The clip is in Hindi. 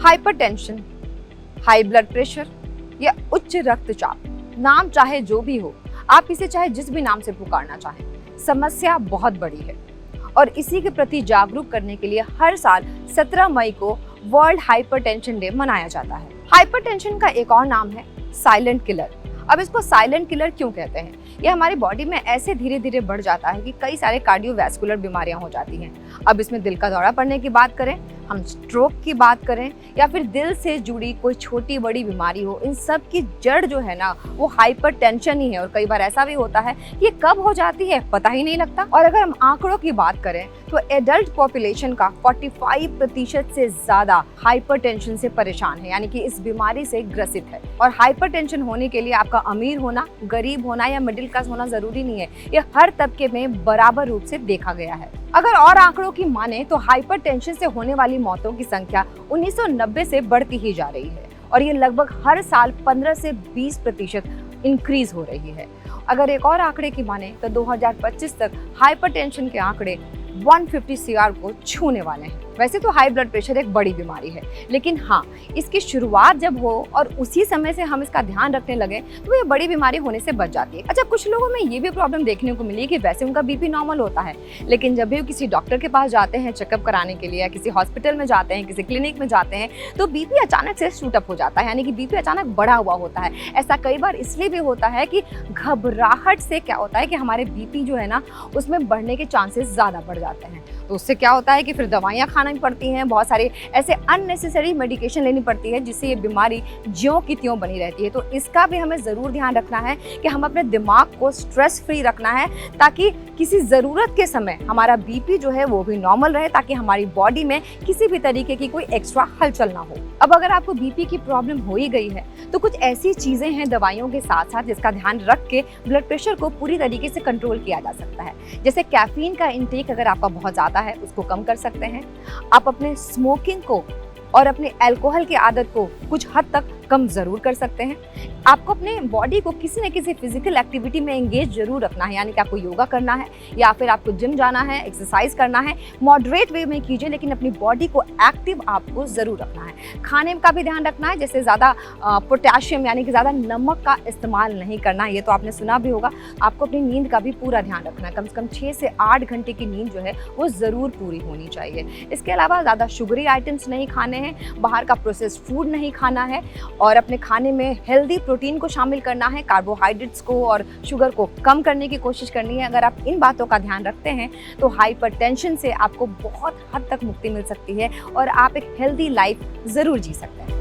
हाइपरटेंशन, हाई ब्लड प्रेशर या उच्च रक्तचाप, नाम चाहे जो भी हो, आप इसे चाहे जिस भी नाम से पुकारना चाहें, समस्या बहुत बड़ी है और इसी के प्रति जागरूक करने के लिए हर साल 17 मई को वर्ल्ड हाइपरटेंशन डे मनाया जाता है। हाइपरटेंशन का एक और नाम है साइलेंट किलर। अब इसको साइलेंट किलर क्यों कहते हैं? यह हमारी बॉडी में ऐसे धीरे धीरे बढ़ जाता है कि कई सारे कार्डियोवैस्कुलर बीमारियां हो जाती हैं। अब इसमें दिल का दौरा पड़ने की बात करें, हम स्ट्रोक की बात करें या फिर दिल से जुड़ी कोई छोटी बड़ी बीमारी हो, इन सब की जड़ जो है ना वो हाइपरटेंशन ही है। और कई बार ऐसा भी होता है कि ये कब हो जाती है पता ही नहीं लगता। और अगर हम आंकड़ों की बात करें तो एडल्ट पॉपुलेशन का 45% से ज्यादा हाइपरटेंशन से परेशान है, यानी कि इस बीमारी से ग्रसित है। और हाइपरटेंशन होने के लिए आपका अमीर होना, गरीब होना या मिडिल क्लास होना जरूरी नहीं है, ये हर तबके में बराबर रूप से देखा गया है। अगर और आंकड़ों की माने तो हाइपरटेंशन से होने वाली मौतों की संख्या 1990 से बढ़ती ही जा रही है और ये लगभग हर साल 15 से 20% इंक्रीज हो रही है। अगर एक और आंकड़े की माने तो 2025 तक हाइपरटेंशन के आंकड़े 150 CR को छूने वाले हैं। वैसे तो हाई ब्लड प्रेशर एक बड़ी बीमारी है, लेकिन हाँ, इसकी शुरुआत जब हो और उसी समय से हम इसका ध्यान रखने लगे तो ये बड़ी बीमारी होने से बच जाती है। अच्छा, कुछ लोगों में ये भी प्रॉब्लम देखने को मिली कि वैसे उनका बीपी नॉर्मल होता है, लेकिन जब भी किसी डॉक्टर के पास जाते हैं चेकअप कराने के लिए या किसी हॉस्पिटल में जाते हैं, किसी क्लिनिक में जाते हैं, तो बीपी अचानक से शूट अप हो जाता है, यानी कि बीपी अचानक बढ़ा हुआ होता है। ऐसा कई बार इसलिए भी होता है कि घबराहट से क्या होता है कि हमारे बीपी जो है ना उसमें बढ़ने के चांसेस ज़्यादा बढ़ जाते हैं। तो उससे क्या होता है कि फिर दवाइयाँ खाना पड़ती हैं, बहुत सारे ऐसे अननेसेसरी मेडिकेशन लेनी पड़ती है जिससे ये बीमारी ज्यों की त्यों बनी रहती है। तो इसका भी हमें ज़रूर ध्यान रखना है कि हम अपने दिमाग को स्ट्रेस फ्री रखना है ताकि किसी ज़रूरत के समय हमारा बीपी जो है वो भी नॉर्मल रहे, ताकि हमारी बॉडी में किसी भी तरीके की कोई एक्स्ट्रा हलचल ना हो। अब अगर आपको बीपी की प्रॉब्लम हो ही गई है तो कुछ ऐसी चीज़ें हैं दवाइयों के साथ साथ जिसका ध्यान रख के ब्लड प्रेशर को पूरी तरीके से कंट्रोल किया जा सकता है। जैसे कैफीन का इंटेक अगर आपका बहुत ज़्यादा है उसको कम कर सकते हैं। आप अपने स्मोकिंग को और अपने अल्कोहल की आदत को कुछ हद तक कम ज़रूर कर सकते हैं। आपको अपने बॉडी को किसी न किसी फिजिकल एक्टिविटी में एंगेज जरूर रखना है, यानी कि आपको योगा करना है या फिर आपको जिम जाना है, एक्सरसाइज करना है। मॉडरेट वे में कीजिए, लेकिन अपनी बॉडी को एक्टिव आपको ज़रूर रखना है। खाने का भी ध्यान रखना है, जैसे ज़्यादा पोटेशियम यानी कि ज़्यादा नमक का इस्तेमाल नहीं करना है, ये तो आपने सुना भी होगा। आपको अपनी नींद का भी पूरा ध्यान रखना है, कम से कम 6 से 8 घंटे की नींद जो है वो ज़रूर पूरी होनी चाहिए। इसके अलावा ज़्यादा शुगरी आइटम्स नहीं खाने हैं, बाहर का प्रोसेस्ड फूड नहीं खाना है और अपने खाने में हेल्दी प्रोटीन को शामिल करना है। कार्बोहाइड्रेट्स को और शुगर को कम करने की कोशिश करनी है। अगर आप इन बातों का ध्यान रखते हैं तो हाइपरटेंशन से आपको बहुत हद तक मुक्ति मिल सकती है और आप एक हेल्दी लाइफ ज़रूर जी सकते हैं।